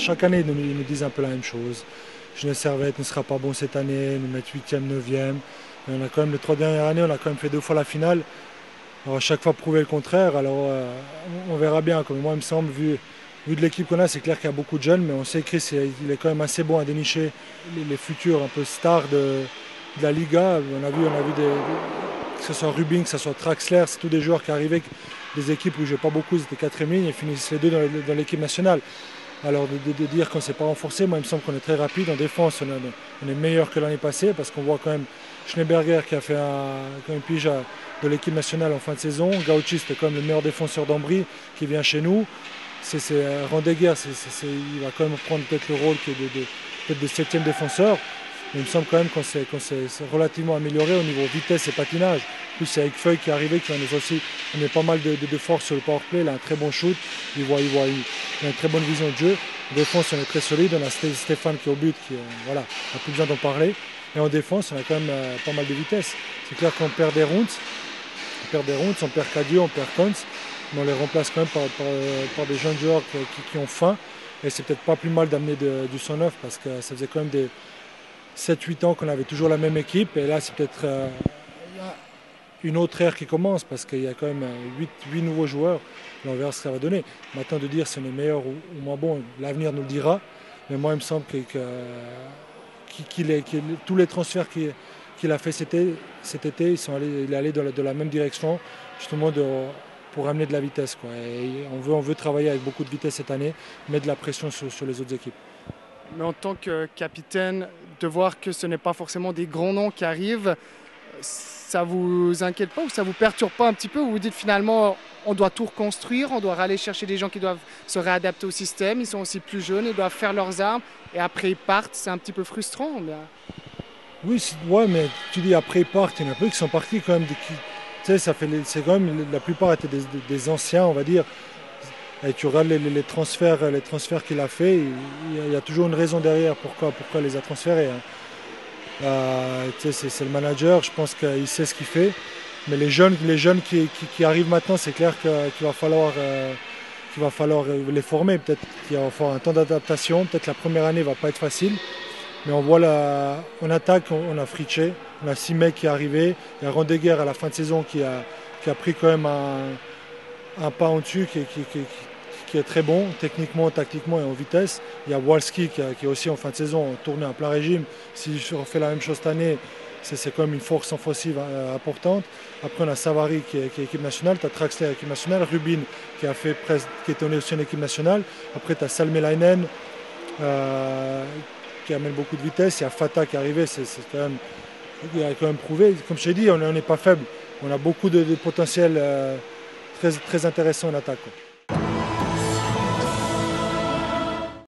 chaque année, ils nous disent un peu la même chose. Genève Servette ne sera pas bon cette année, nous mettre 8e, 9e. Et on a quand même les 3 dernières années, on a quand même fait 2 fois la finale. Alors à chaque fois prouver le contraire, alors on verra bien. Comme moi, il me semble, vu de l'équipe qu'on a, c'est clair qu'il y a beaucoup de jeunes, mais on sait que Chris, il est quand même assez bon à dénicher les futurs un peu stars de la Liga. On a vu que ce soit Rubin, que ce soit Traxler, c'est tous des joueurs qui arrivaient des équipes où je jouais pas beaucoup, ils étaient 4e ligne et finissent les deux dans l'équipe nationale. Alors de dire qu'on ne s'est pas renforcé, moi il me semble qu'on est très rapide. En défense, on est meilleur que l'année passée parce qu'on voit quand même Schneeberger qui a fait une pige de l'équipe nationale en fin de saison. Gauchi, c'était quand même le meilleur défenseur d'Ambry qui vient chez nous. Randeguer, il va quand même prendre peut-être le rôle qui est peut-être de 7e défenseur. Mais il me semble quand même qu'on s'est relativement amélioré au niveau vitesse et patinage. En plus, c'est avec Feuille qui est arrivé, qui va nous aussi donner pas mal de force sur le powerplay. Il a un très bon shoot, il a une très bonne vision de jeu. En défense, on est très solide. On a Stéphane qui est au but, qui n'a plus besoin d'en parler. Et en défense, on a quand même pas mal de vitesse. C'est clair qu'on perd des rounds. On perd Cadieux, on perd Kons. Mais on les remplace quand même par des jeunes joueurs qui ont faim. Et c'est peut-être pas plus mal d'amener du sang neuf parce que ça faisait quand même des 7-8 ans qu'on avait toujours la même équipe et là c'est peut-être une autre ère qui commence parce qu'il y a quand même 8 nouveaux joueurs et on verra ce que ça va donner. Maintenant de dire si on est meilleur ou moins bon, l'avenir nous le dira, mais moi il me semble que tous les transferts qu'il a fait cet été, il est allé dans la même direction justement pour amener de la vitesse, quoi. Et on veut travailler avec beaucoup de vitesse cette année, mettre de la pression sur les autres équipes. Mais en tant que capitaine, de voir que ce n'est pas forcément des grands noms qui arrivent, ça vous inquiète pas ou ça vous perturbe pas un petit peu? Vous vous dites finalement on doit tout reconstruire, on doit aller chercher des gens qui doivent se réadapter au système, ils sont aussi plus jeunes, ils doivent faire leurs armes et après ils partent, c'est un petit peu frustrant. Oui, ouais, mais tu dis après ils partent, il y en a peu qui sont partis quand même. Tu sais, c'est quand même, la plupart étaient des anciens, on va dire. Et tu regardes les transferts qu'il a fait, il y a toujours une raison derrière pourquoi il les a transférés. C'est le manager, je pense qu'il sait ce qu'il fait. Mais les jeunes qui arrivent maintenant, c'est clair qu'il va falloir les former. Peut-être qu'il va falloir un temps d'adaptation. Peut-être la première année ne va pas être facile. Mais on voit en attaque, on a Fritché, on a 6 mecs qui est arrivé. Il y a Randeguer à la fin de saison qui a pris quand même un pas en dessus qui est très bon, techniquement, tactiquement et en vitesse. Il y a Walski qui est aussi en fin de saison tourné en plein régime. S'il refait la même chose cette année, c'est quand même une force offensive importante. Après, on a Savary qui est équipe nationale, tu as Traxler équipe nationale, Rubin qui est tourné aussi en équipe nationale. Après, tu as Salmelainen qui amène beaucoup de vitesse. Il y a Fata qui est arrivé, il a quand même prouvé. Comme je t'ai dit, on n'est pas faible. On a beaucoup de potentiel très, très intéressant en attaque, quoi.